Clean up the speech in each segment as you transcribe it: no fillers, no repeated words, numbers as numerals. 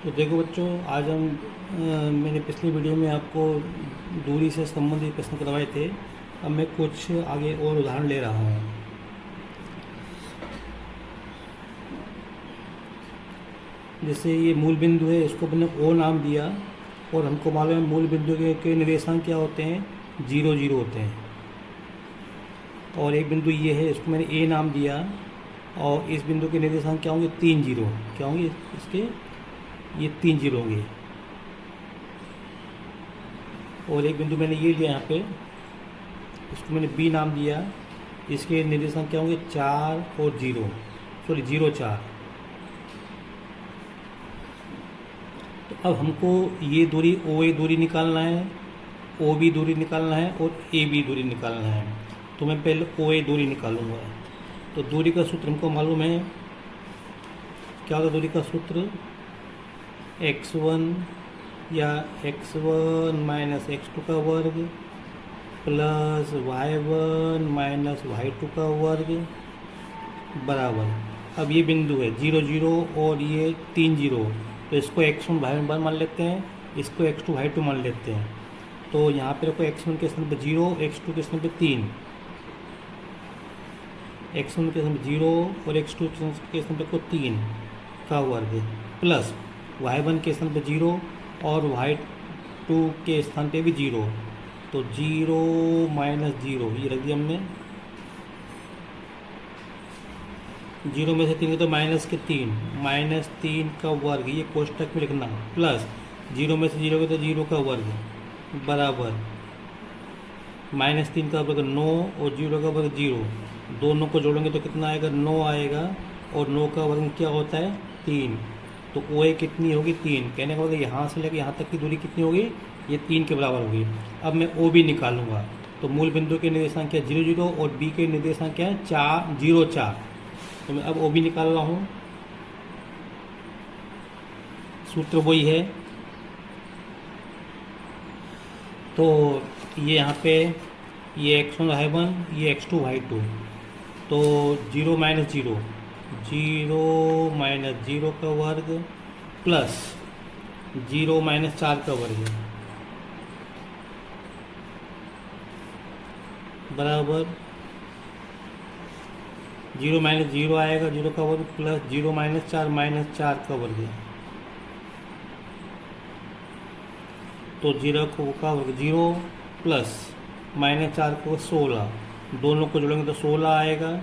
तो देखो बच्चों, आज हम मैंने पिछली वीडियो में आपको दूरी से संबंधित प्रश्न करवाए थे। अब मैं कुछ आगे और उदाहरण ले रहा हूँ। जैसे ये मूल बिंदु है, इसको मैंने ओ नाम दिया और हमको मालूम है मूल बिंदु के निर्देशांक क्या होते हैं, 0 0 होते हैं। और एक बिंदु ये है, इसको मैंने ए नाम दिया और इस बिंदु के निर्देशांक क्या होंगे, 3 0। क्या होंगे इसके, ये 3 0 होंगे। और एक बिंदु मैंने ये लिया यहाँ पे, इसको मैंने बी नाम दिया, इसके निर्देशांक क्या होंगे, 4 और 0, सॉरी 0 4। तो अब हमको ये दूरी ओ ए दूरी निकालना है, ओ बी दूरी निकालना है और ए बी दूरी निकालना है। तो मैं पहले ओ ए दूरी निकालूंगा। तो दूरी का सूत्र हमको मालूम है, क्या होगा दूरी का सूत्र, x1 या x1 माइनस x2 का वर्ग प्लस y1 माइनस y2 का वर्ग बराबर। अब ये बिंदु है 0 0 और ये 3 0, तो इसको x1 y1 मान लेते हैं, इसको x2 y2 मान लेते हैं। तो यहाँ पे रखो x1 के स्थान पर 0, x2 के स्थान पर 3, x1 के स्थान पर 0 और x2 के स्थान पर 3 का वर्ग प्लस y1 के स्थान पर 0 और y2 के स्थान पे भी 0। तो 0 माइनस 0 ये रख दिया हमने, 0 में से 3 तो माइनस के 3, माइनस 3 का वर्ग, ये कोष्टक में लिखना, प्लस 0 में से 0 के तो 0 का वर्ग बराबर माइनस 3 का वर्ग 9 और 0 का वर्ग 0। दोनों को जोड़ेंगे तो कितना आएगा, 9 आएगा और 9 का वर्ग क्या होता है, 3। तो ओ ए कितनी होगी, 3। कहने का मतलब यहाँ से लेकर यहाँ तक की दूरी कितनी होगी, ये 3 के बराबर होगी। अब मैं ओ बी निकालूंगा। तो मूल बिंदु के निर्देशांक क्या है, 0 0 और बी के निर्देशांक क्या है, 4 0 4। तो मैं अब ओ बी निकाल रहा हूँ। सूत्र वही है। तो ये यहाँ पे ये x1 y1, ये x2 y2। तो 0 माइनस 0, 0 माइनस 0 का वर्ग प्लस 0 माइनस 4 का वर्ग बराबर 0 माइनस 0 आएगा, 0 का वर्ग प्लस 0 माइनस 4 का वर्ग। तो 0 का वर्ग 0 प्लस माइनस 4 को 16, दोनों को जोड़ेंगे तो 16 आएगा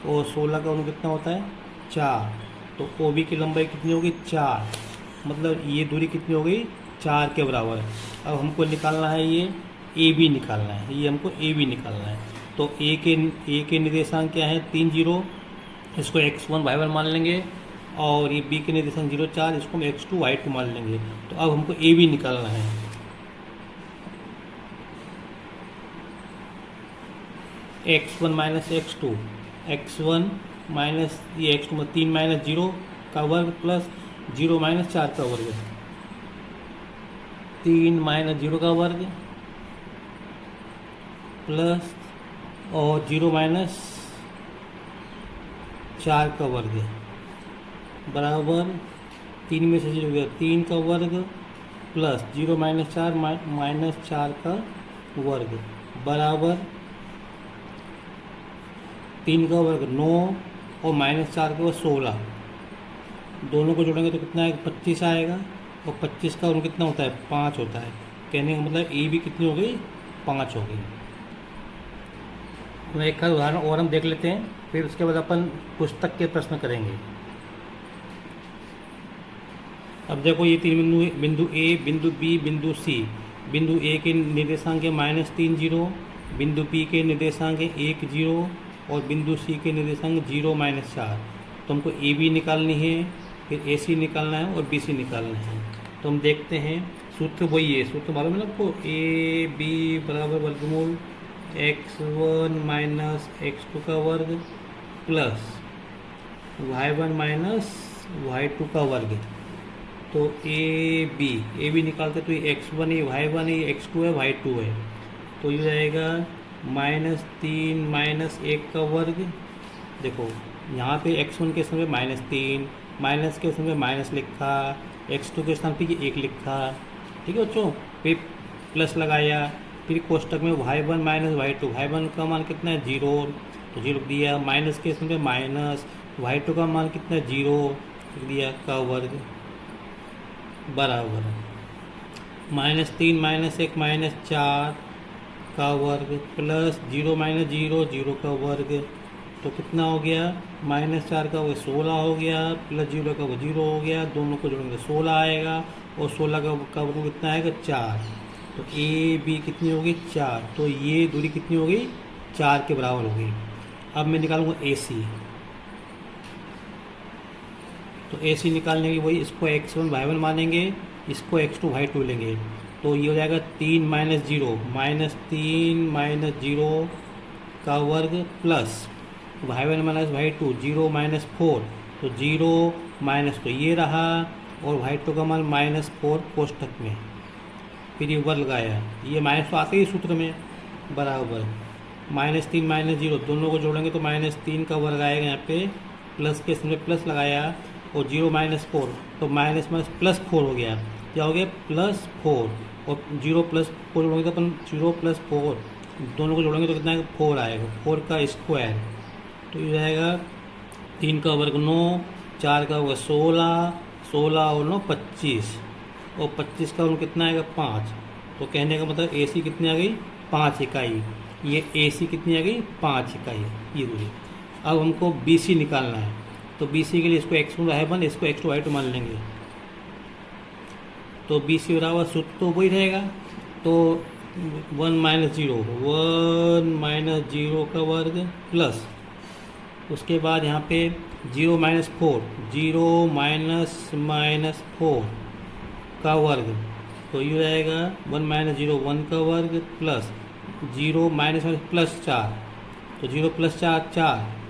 और 16 का वर्ग कितना होता है, 4। तो ओ बी की लंबाई कितनी होगी, 4। मतलब ये दूरी कितनी हो गई, 4 के बराबर है। अब हमको निकालना है ये ए बी निकालना है, ये हमको ए बी निकालना है। तो ए के निर्देशांक क्या है, 3 0, इसको x1 y1 मान लेंगे और ये बी के निर्देशांक 0 4, इसको हम x2 y2 मान लेंगे। तो अब हमको ए बी निकालना है। x1 minus x2, x1 minus ये x2 में 3 माइनस 0 का वर्ग प्लस 0 माइनस 4 का वर्ग, 3 माइनस 0 का वर्ग प्लस और 0 माइनस 4 का वर्ग बराबर 3 में से 0 गया, 3 का वर्ग प्लस 0 माइनस 4 माइनस 4 का वर्ग बराबर 3 का वर्ग 9 और माइनस 4 का वर्ग 16। दोनों को जोड़ेंगे तो कितना आएगा, 25 आएगा और 25 का वर्ग कितना होता है, 5 होता है। कहने का मतलब ए भी कितनी हो गई, 5 हो गई। तो एक उदाहरण और हम देख लेते हैं, फिर उसके बाद अपन पुस्तक के प्रश्न करेंगे। अब देखो ये 3 बिंदु ए, बिंदु बी, बिंदु सी। बिंदु ए के निर्देशांक है -3 0, बिंदु बी के निर्देशांक है 1 0 और बिंदु सी के निर्देशांक 0 माइनस 4। तो हमको ए बी निकालनी है, फिर ए सी निकालना है और बी सी निकालना है। तो हम देखते हैं, सूत्र वही है, सूत्र मालूम है ना आपको, ए बी बराबर वर्गमूल x1 माइनस x2 का वर्ग प्लस y1 माइनस y2 का वर्ग। तो ए बी निकालते तो ये x1 है, y1 है, ये x2 है, y2 है। तो ये जाएगा -3 माइनस 1 का वर्ग। देखो यहाँ पे x1 के समय -3, माइनस के समय माइनस लिखा, x2 के स्थान पर 1 लिखा, ठीक है बच्चों। फिर प्लस लगाया, फिर कोष्टक में y1 माइनस y2, y1 का मान कितना है 0, तो 0 लिख दिया। माइनस के स्थान पे माइनस y2 का मान कितना है 0 लिख दिया, का वर्ग बराबर -3 -1 -4 का वर्ग प्लस 0 - 0 0 का वर्ग, तो कितना हो गया -4 का वर्ग 16 हो गया, प्लस 0 का वर्ग 0 हो गया, दोनों को जोड़ेंगे 16 आएगा, और 16 का वर्ग कितना आएगा 4, तो ए बी कितनी होगी 4, तो ये दूरी कितनी होगी 4 के बराबर होगी। अब मैं निकालूंगा ए सी, तो ए सी निकालने की वही, इसको x1 y1 मानेंगे, इसको x2 y2 लेंगे, तो ये हो जाएगा 3 - 0 -3 - 0 का वर्ग प्लस y1 - y2 0 - 4, तो 0 माइनस तो ये रहा, और y2 का मान -4 कोष्टक में, फिर ये वर्ग लगाया, ये माइनस तो आते ही सूत्र में, बराबर -3 - 0 दोनों को जोड़ेंगे तो -3 का वर्ग आएगा यहाँ पे, प्लस के इसमें प्लस लगाया, और 0 - 4, तो माइनस प्लस 4 हो गया, क्या हो गया +4, और 0 + 4 जोड़ेंगे तो अपन 0 + 4 दोनों को जोड़ेंगे तो कितना आएगा 4 आएगा, 4 का स्क्वायर, तो ये जाएगा 3 का वर्ग 9, 4 का वर्ग 16, 16 और 9 25, और 25 का वर्ग कितना आएगा 5, तो कहने का मतलब ए सी कितनी आ गई 5 इकाई, ये ए सी कितनी आ गई 5 इकाई, ये दूरी। अब हमको बी सी निकालना है, तो बी सी के लिए इसको x1 y1, इसको x2 y2 मान लेंगे, तो बी सी बराबर सूत्र तो वही रहेगा, तो 1 - 0 1 - 0 का वर्ग प्लस, उसके बाद यहाँ पे 0 - 4 0 - 4 का वर्ग, तो ये हो जाएगा 1 - 0 1 का वर्ग प्लस 0 - प्लस 4, तो 0 + 4 4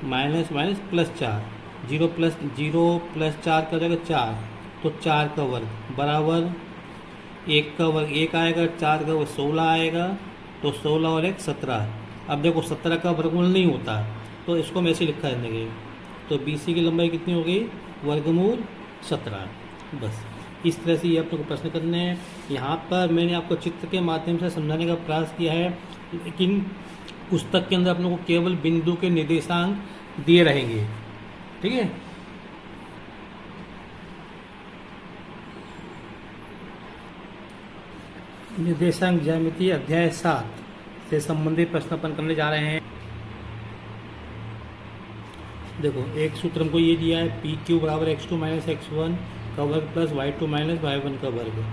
माइनस प्लस 4, 0 + 4 का जाएगा 4, तो 4 का वर्ग बराबर 1 का वर्ग 1 आएगा, 4 का वर्ग 16 आएगा, तो 16 और 1 17। अब देखो 17 का वर्गमूल नहीं होता, तो इसको हम ऐसे लिखा देंगे, तो बी सी की लंबाई कितनी हो गई वर्गमूल 17। बस इस तरह से ये आप लोग को प्रश्न करने हैं। यहाँ पर मैंने आपको चित्र के माध्यम से समझाने का प्रयास किया है, लेकिन पुस्तक के अंदर आप लोगों को केवल बिंदु के निर्देशांक दिए रहेंगे, ठीक है। निर्देशांक ज्यामिति अध्याय 7 से संबंधित प्रश्न अपन करने जा रहे हैं। देखो एक सूत्र हमको ये दिया है, PQ = x2 - x1 का वर्ग प्लस y2 - y1 का वर्ग,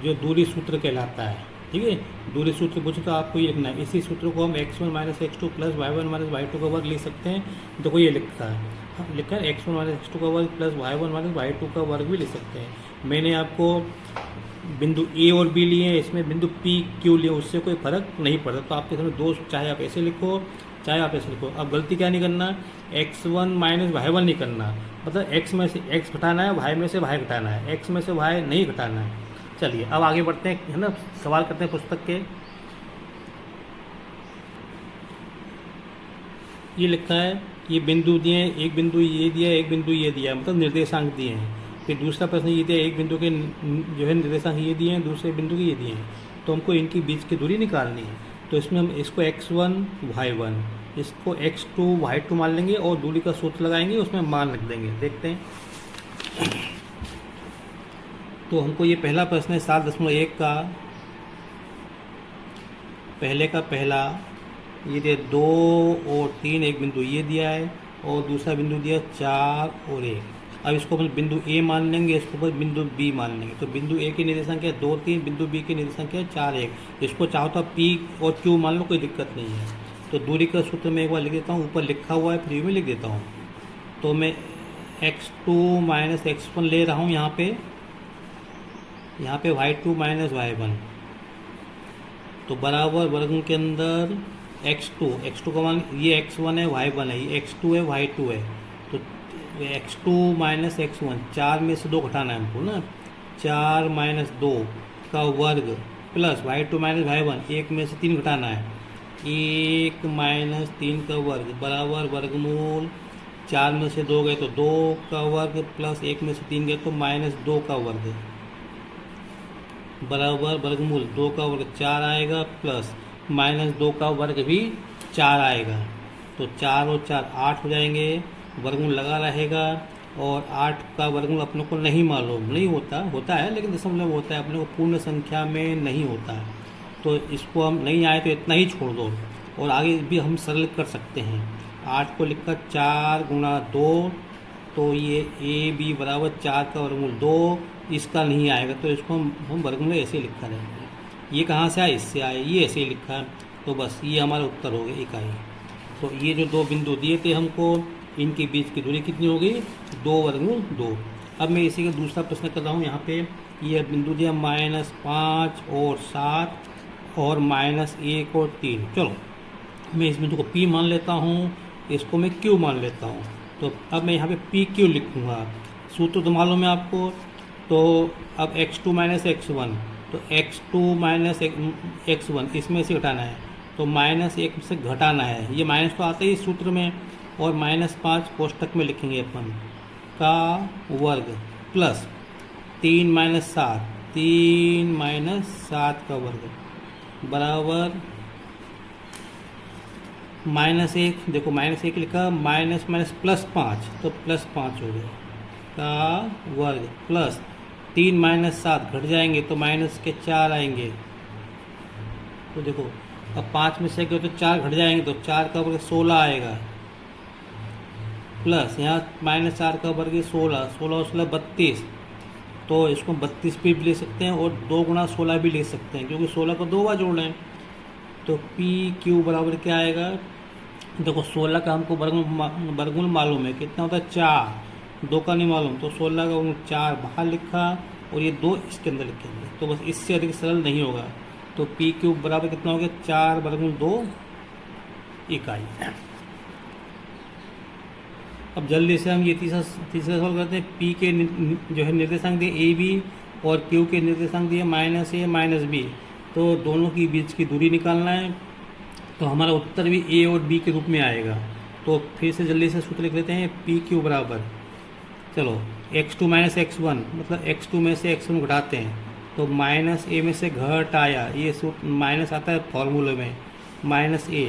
जो दूरी सूत्र कहलाता है, ठीक है। दूरी सूत्र पूछे तो आपको ये लिखना है, इसी सूत्र को हम x1 - x2 plus y1 - y2 का वर्ग लिख सकते हैं। देखो ये लिखा है, लिखा है x1 - x2 का वर्ग प्लस y1 - y2 का वर्ग भी लिख सकते हैं। मैंने आपको बिंदु ए और बी लिए हैं, इसमें बिंदु पी क्यू लिए, उससे कोई फर्क नहीं पड़ता, तो आपके सामने दो, चाहे आप ऐसे लिखो चाहे आप ऐसे लिखो। अब गलती क्या नहीं करना, x1 - y1 नहीं करना, मतलब x में से x घटाना है, y में से y घटाना है, x में से y नहीं घटाना है। चलिए अब आगे बढ़ते हैं, है ना, सवाल करते हैं पुस्तक के। ये लिखा है, ये बिंदु दिए हैं, एक बिंदु ये दिया है, एक बिंदु ये दिया है, मतलब निर्देशांक दिए हैं। फिर दूसरा प्रश्न ये दिया, एक बिंदु के जो है निर्देशांक ये दिए हैं, दूसरे बिंदु के ये दिए हैं, तो हमको इनके बीच की दूरी निकालनी है। तो इसमें हम इसको x1 y1, इसको x2 y2 मान लेंगे, और दूरी का सूत्र लगाएंगे, उसमें मान लिख देंगे। देखते हैं, तो हमको ये पहला प्रश्न है 7.1 का, पहले का पहला ये दिया 2 और 3, एक बिंदु ये दिया है, और दूसरा बिंदु दिया 4 और 1। अब इसको अपन बिंदु ए मान लेंगे, इसको अपन बिंदु बी मान लेंगे। तो बिंदु ए की निर्देशांक है 2 3, बिंदु बी की निर्देशांक है 4 1। इसको चाहो तो पी और क्यू मान लो, कोई दिक्कत नहीं है। तो दूरी का सूत्र मैं एक बार लिख देता हूँ, ऊपर लिखा हुआ है, फिर में लिख देता हूँ। तो मैं x2 - x1 ले रहा हूँ यहाँ पे y2 - y1, तो बराबर वर्गमूल के अंदर x2 का मान, ये x1 है y1 है, ये x2 है y2 है, तो x2 - x1 4 में से 2 घटाना है हमको ना, 4 - 2 का वर्ग प्लस y2 - y1 1 में से 3 घटाना है, 1 - 3 का वर्ग बराबर वर्गमूल 4 में से 2 गए तो 2 का वर्ग प्लस 1 में से 3 गए तो -2 का वर्ग बराबर वर्गमूल 2 का वर्ग 4 आएगा प्लस -2 का वर्ग भी 4 आएगा। तो 4 और 4 8 हो जाएंगे, वर्गमूल लगा रहेगा। और 8 का वर्गमूल अपने को नहीं मालूम, नहीं होता है लेकिन दशमलव होता है, अपने को पूर्ण संख्या में नहीं होता है। तो इसको हम नहीं आए तो इतना ही छोड़ दो और आगे भी हम सरल कर सकते हैं। 8 को लिखकर 4 गुणा 2, तो ये ए बी बराबर 4 का वर्गमूल 2, इसका नहीं आएगा तो इसको हम वर्गमूल ऐसे लिखा रहेंगे। ये कहाँ से आया, इससे आया, ये ऐसे ही लिखा है। तो बस ये हमारा उत्तर हो गया इकाई। तो ये जो 2 बिंदु दिए थे हमको, इनके बीच की दूरी कितनी हो गई, 2 वर्गमूल 2। अब मैं इसी का दूसरा प्रश्न कर रहा हूँ। यहाँ पे ये बिंदु दिया -5 और 7 और -1 और 3। चलो मैं इस बिंदु को P मान लेता हूँ, इसको मैं Q मान लेता हूँ। तो अब मैं यहाँ पे PQ लिखूँगा। सूत्र तो मालूम है आपको। तो अब x2 - x1, तो x2 - x1 इसमें से घटाना है, तो -1 से घटाना है। ये माइनस तो आता ही इस सूत्र में। और -5 कोष्टक में लिखेंगे अपन का वर्ग प्लस 3 - 7, 3 - 7 का वर्ग बराबर -1। देखो -1 लिखा, माइनस प्लस 5, तो +5 हो गया का वर्ग प्लस 3 - 7 घट जाएंगे तो माइनस के 4 आएंगे। तो देखो अब 5 में से गए तो 4 घट जाएंगे तो 4 का वर्ग 16 आएगा प्लस यहाँ -4 का वर्ग 16, 16 और 16 32। तो इसको 32 भी ले सकते हैं और 2 गुणा 16 भी ले सकते हैं क्योंकि 16 को 2 बार जोड़ रहे हैं। तो PQ बराबर क्या आएगा, देखो 16 का हमको वर्गमूल मालूम है, कितना होता है 4, 2 का नहीं मालूम। तो 16 का वर्गमूल 4 बाहर लिखा और ये 2 इसके अंदर लिखेंगे। तो बस इससे अधिक सरल नहीं होगा। तो PQ बराबर कितना हो गया, 4 वर्गमूल 2 इकाई। अब जल्दी से हम ये तीसरा सवाल करते हैं। P के जो है निर्देशांक दिए AB और Q के निर्देशांक दिए -A -B। तो दोनों की बीच की दूरी निकालना है। तो हमारा उत्तर भी A और B के रूप में आएगा। तो फिर से जल्दी से सूत्र लिख लेते हैं। PQ बराबर, चलो x2 - x1 मतलब x2 में से x1 घटाते हैं तो -A में से घट आया, ये सूत्र माइनस आता है फॉर्मूले में, -A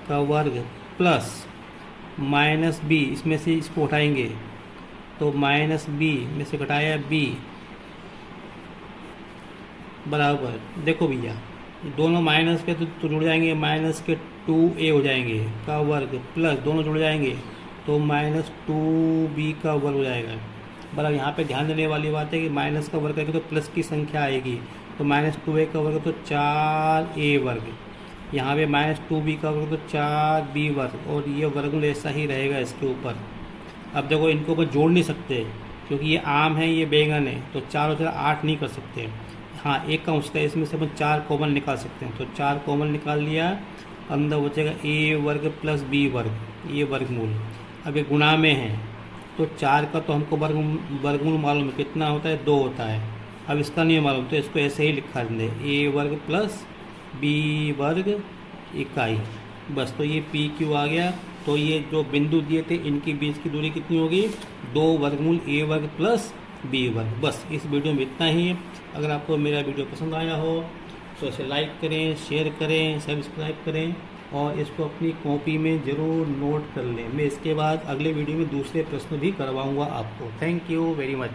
का वर्ग प्लस -B, इसमें से इसको उठाएंगे तो -B में से घटाया B बराबर, देखो भैया दोनों माइनस के तो जुड़ जाएंगे, माइनस के 2A हो जाएंगे का वर्ग प्लस दोनों जुड़ जाएंगे तो -2B का वर्ग हो जाएगा। बराबर यहाँ पे ध्यान देने वाली बात है कि माइनस का वर्ग करेंगे तो प्लस की संख्या आएगी। तो -2A का वर्ग तो 4A वर्ग, यहाँ पे -2B का वर्ग तो 4B वर्ग, और ये वर्गमूल ऐसा ही रहेगा इसके ऊपर। अब देखो इनको अपन जोड़ नहीं सकते क्योंकि ये आम है, ये बैंगन है, तो 4 और 4 8 नहीं कर सकते। हाँ एक का उसका, इसमें से अपन 4 कॉमन निकाल सकते हैं। तो 4 कॉमन निकाल लिया, अंदर बचेगा A वर्ग प्लस B वर्ग, ये वर्गमूल। अब ये गुणा में है तो 4 का तो हमको वर्गमूल मालूम है, कितना होता है 2 होता है। अब इसका नहीं मालूम तो इसको ऐसे ही लिखा दें, A वर्ग प्लस B वर्ग इकाई। बस तो ये PQ आ गया। तो ये जो बिंदु दिए थे इनके बीच की दूरी कितनी होगी, 2 वर्गमूल A वर्ग प्लस B वर्ग। बस इस वीडियो में इतना ही। अगर आपको मेरा वीडियो पसंद आया हो तो इसे लाइक करें, शेयर करें, सब्सक्राइब करें और इसको अपनी कॉपी में ज़रूर नोट कर लें। मैं इसके बाद अगले वीडियो में दूसरे प्रश्न भी करवाऊंगा आपको। Thank you very much.